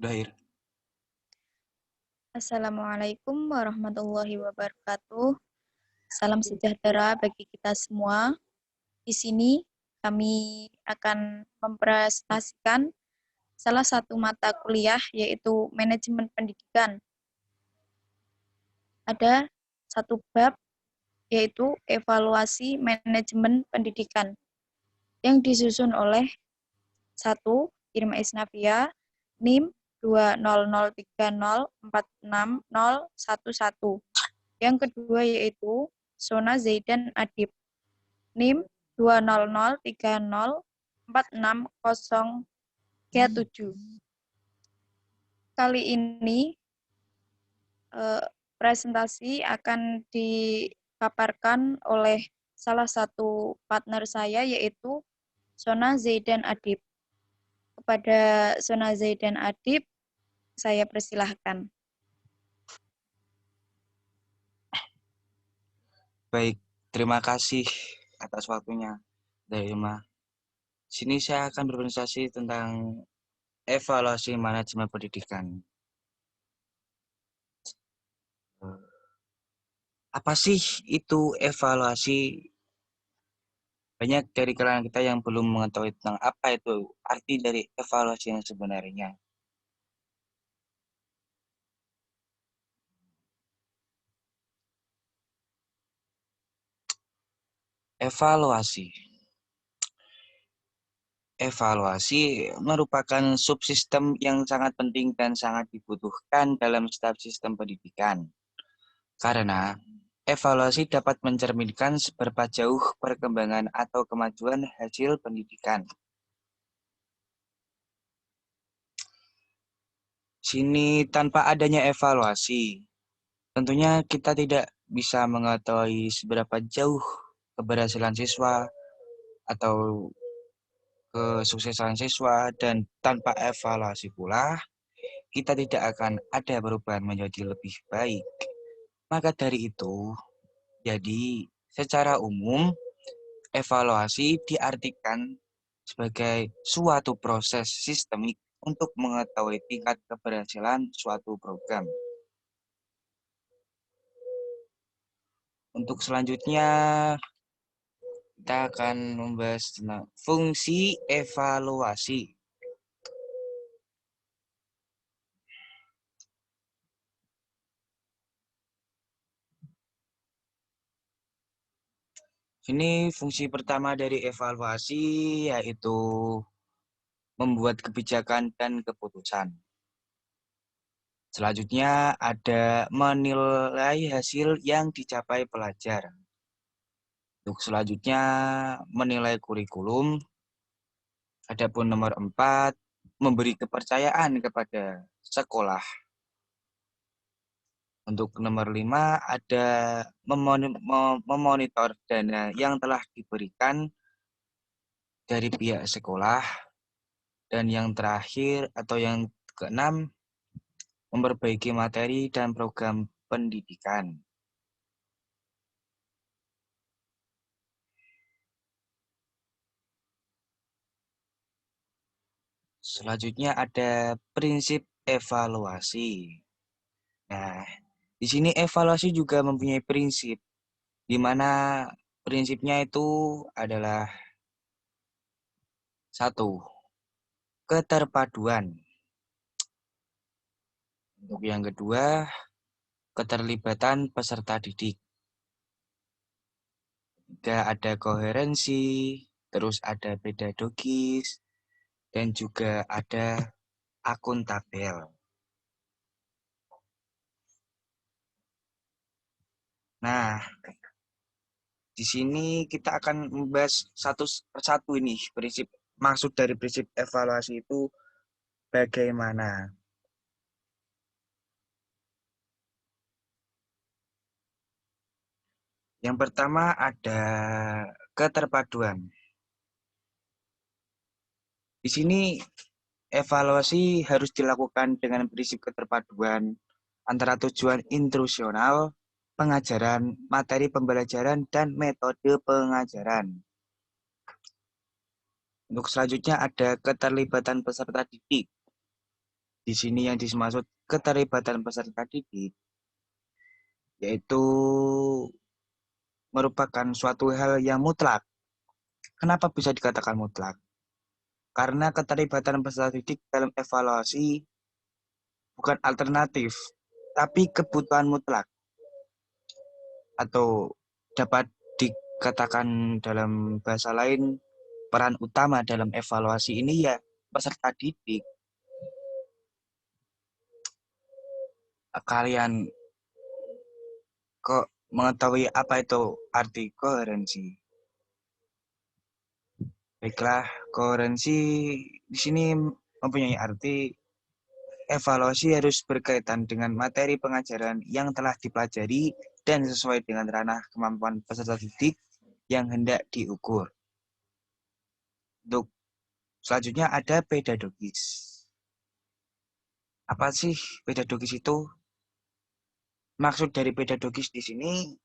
Udah, Ir. Assalamualaikum warahmatullahi wabarakatuh. Salam sejahtera bagi kita semua. Di sini kami akan mempresentasikan salah satu mata kuliah yaitu manajemen pendidikan. Ada satu bab yaitu evaluasi manajemen pendidikan yang disusun oleh satu Irma Isnavia, NIM 20030460011. Yang kedua yaitu Sona Zaidan Adib, NIM 20030460037. Kali ini presentasi akan dipaparkan oleh salah satu partner saya yaitu Sona Zaidan Adib. Kepada Sona Zaidan Adib, saya persilahkan. Baik, terima kasih atas waktunya dari Irma. Sini saya akan berpresentasi tentang evaluasi manajemen pendidikan. Apa sih itu evaluasi? Banyak dari kalangan kita yang belum mengetahui tentang apa itu arti dari evaluasi yang sebenarnya. Evaluasi. Evaluasi merupakan subsistem yang sangat penting dan sangat dibutuhkan dalam setiap sistem pendidikan. Karena evaluasi dapat mencerminkan seberapa jauh perkembangan atau kemajuan hasil pendidikan. Sini tanpa adanya evaluasi, tentunya kita tidak bisa mengetahui seberapa jauh keberhasilan siswa atau kesuksesan siswa, dan tanpa evaluasi pula, kita tidak akan ada perubahan menjadi lebih baik. Maka dari itu, jadi secara umum, evaluasi diartikan sebagai suatu proses sistemik untuk mengetahui tingkat keberhasilan suatu program. Untuk selanjutnya, kita akan membahas tentang fungsi evaluasi. Ini fungsi pertama dari evaluasi, yaitu membuat kebijakan dan keputusan. Selanjutnya ada menilai hasil yang dicapai pelajar. Untuk selanjutnya menilai kurikulum. Adapun nomor 4, memberi kepercayaan kepada sekolah. Untuk nomor 5 ada memonitor dana yang telah diberikan dari pihak sekolah. Dan yang terakhir atau yang keenam, memperbaiki materi dan program pendidikan. Selanjutnya ada prinsip evaluasi. Nah, di sini evaluasi juga mempunyai prinsip, di mana prinsipnya itu adalah satu, keterpaduan. Untuk yang kedua, keterlibatan peserta didik. Ketiga, ada koherensi, terus ada pedagogis, dan juga ada akuntabel. Nah, di sini kita akan membahas satu persatu ini prinsip, maksud dari prinsip evaluasi itu bagaimana. Yang pertama ada keterpaduan. Di sini evaluasi harus dilakukan dengan prinsip keterpaduan antara tujuan instruksional, pengajaran, materi pembelajaran, dan metode pengajaran. Untuk selanjutnya ada keterlibatan peserta didik. Di sini yang dimaksud keterlibatan peserta didik yaitu merupakan suatu hal yang mutlak. Kenapa bisa dikatakan mutlak? Karena keterlibatan peserta didik dalam evaluasi bukan alternatif, tapi kebutuhan mutlak. Atau dapat dikatakan dalam bahasa lain, peran utama dalam evaluasi ini ya peserta didik. Kalian kok mengetahui apa itu arti koherensi? Baiklah, koherensi di sini mempunyai arti evaluasi harus berkaitan dengan materi pengajaran yang telah dipelajari dan sesuai dengan ranah kemampuan peserta didik yang hendak diukur. Untuk selanjutnya ada pedagogis. Apa sih pedagogis itu? Maksud dari pedagogis di sini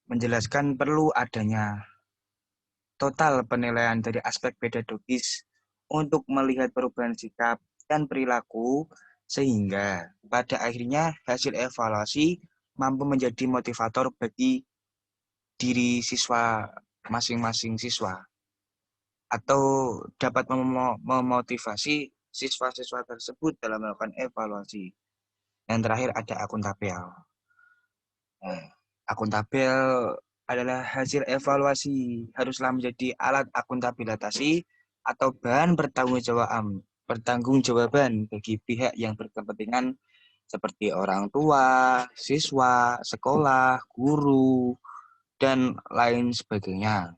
menjelaskan perlu adanya total penilaian dari aspek pedagogis untuk melihat perubahan sikap dan perilaku sehingga pada akhirnya hasil evaluasi mampu menjadi motivator bagi diri siswa masing-masing siswa atau dapat memotivasi siswa-siswa tersebut dalam melakukan evaluasi. Yang terakhir ada akuntabel. Nah, akuntabel adalah hasil evaluasi haruslah menjadi alat akuntabilitasi atau bahan pertanggungjawaban bagi pihak yang berkepentingan seperti orang tua, siswa, sekolah, guru, dan lain sebagainya.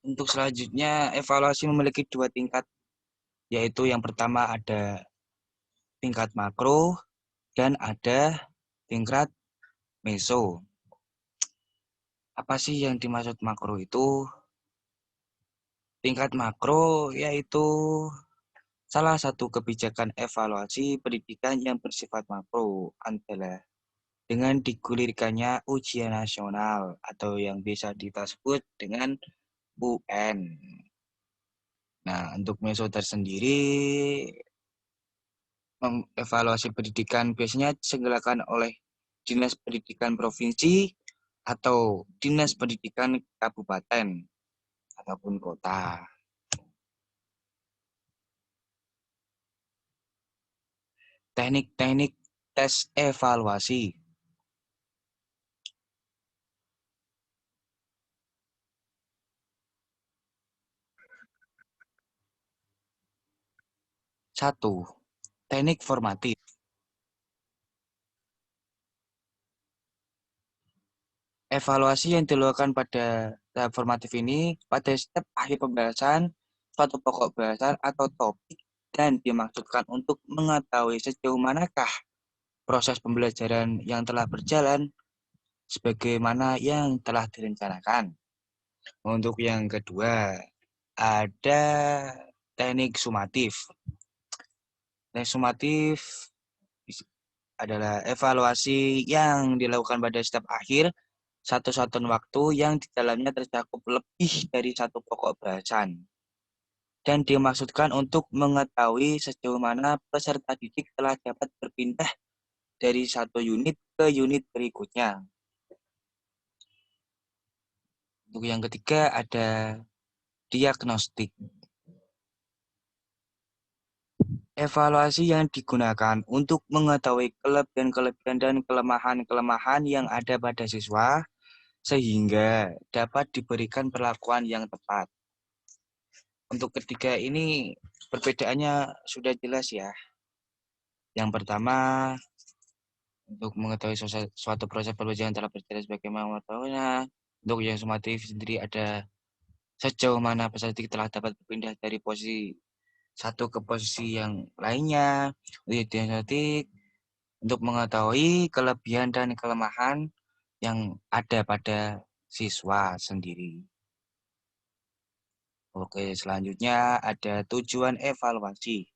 Untuk selanjutnya, evaluasi memiliki dua tingkat, yaitu yang pertama ada tingkat makro dan ada tingkat meso. Apa sih yang dimaksud makro itu? Tingkat makro yaitu salah satu kebijakan evaluasi pendidikan yang bersifat makro adalah dengan digulirkannya ujian nasional atau yang bisa kita sebut dengan UN. Nah, untuk meso tersendiri, evaluasi pendidikan biasanya diselenggarakan oleh Dinas Pendidikan Provinsi atau Dinas Pendidikan Kabupaten ataupun kota. Teknik-teknik tes evaluasi. 1. Teknik formatif. Evaluasi yang dilakukan pada tahap formatif ini pada setiap akhir pembahasan suatu pokok bahasan atau topik dan dimaksudkan untuk mengetahui sejauh manakah proses pembelajaran yang telah berjalan sebagaimana yang telah direncanakan. Untuk yang kedua, ada teknik sumatif. Teknik sumatif adalah evaluasi yang dilakukan pada setiap akhir satu satuan waktu yang di dalamnya tercakup lebih dari satu pokok bahasan. Dan dimaksudkan untuk mengetahui sejauh mana peserta didik telah dapat berpindah dari satu unit ke unit berikutnya. Untuk yang ketiga ada diagnostik. Evaluasi yang digunakan untuk mengetahui kelebihan-kelebihan dan kelemahan-kelemahan yang ada pada siswa sehingga dapat diberikan perlakuan yang tepat. Untuk ketiga ini perbedaannya sudah jelas ya. Yang pertama, untuk mengetahui suatu proses pembelajaran telah berjalan sebagaimana mengetahuinya. Untuk yang sumatif sendiri ada sejauh mana peserta didik telah dapat berpindah dari posisi satu ke posisi yang lainnya. Untuk diagnostik untuk mengetahui kelebihan dan kelemahan yang ada pada siswa sendiri. Oke, selanjutnya ada tujuan evaluasi.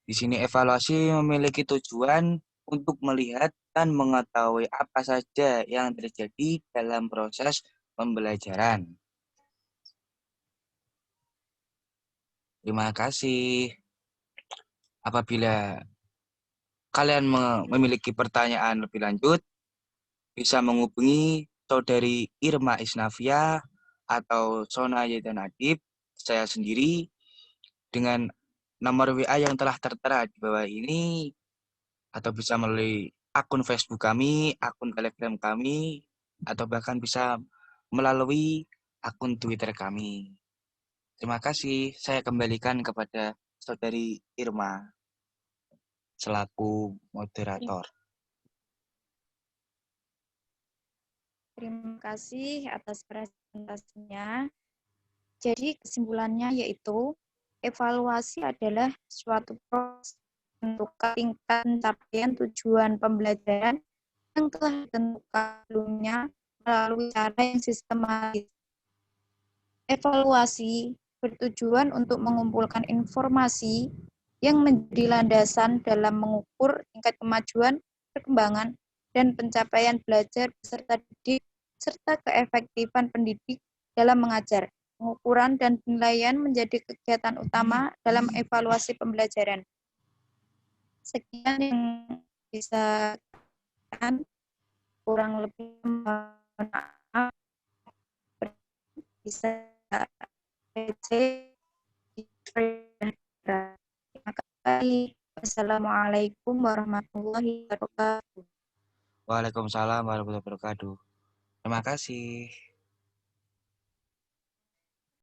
Di sini evaluasi memiliki tujuan untuk melihat dan mengetahui apa saja yang terjadi dalam proses pembelajaran. Terima kasih. Apabila kalian memiliki pertanyaan lebih lanjut, bisa menghubungi Saudari Irma Isnavia atau Sona Yedan Adib, saya sendiri, dengan nomor WA yang telah tertera di bawah ini, atau bisa melalui akun Facebook kami, akun Telegram kami, atau bahkan bisa melalui akun Twitter kami. Terima kasih, saya kembalikan kepada Saudari Irma selaku moderator. Terima kasih atas presentasinya. Jadi kesimpulannya yaitu evaluasi adalah suatu proses untuk tingkat pencapaian tujuan pembelajaran yang telah ditentukan sebelumnya melalui cara yang sistematis. Evaluasi bertujuan untuk mengumpulkan informasi yang menjadi landasan dalam mengukur tingkat kemajuan, perkembangan, dan pencapaian belajar peserta didik serta keefektifan pendidik dalam mengajar. Pengukuran dan penilaian menjadi kegiatan utama dalam evaluasi pembelajaran. Sekian yang bisa kan, kurang lebih maaf, bisa terima kasih. Wassalamualaikum warahmatullahi wabarakatuh. Waalaikumsalam warahmatullahi wabarakatuh. Terima kasih.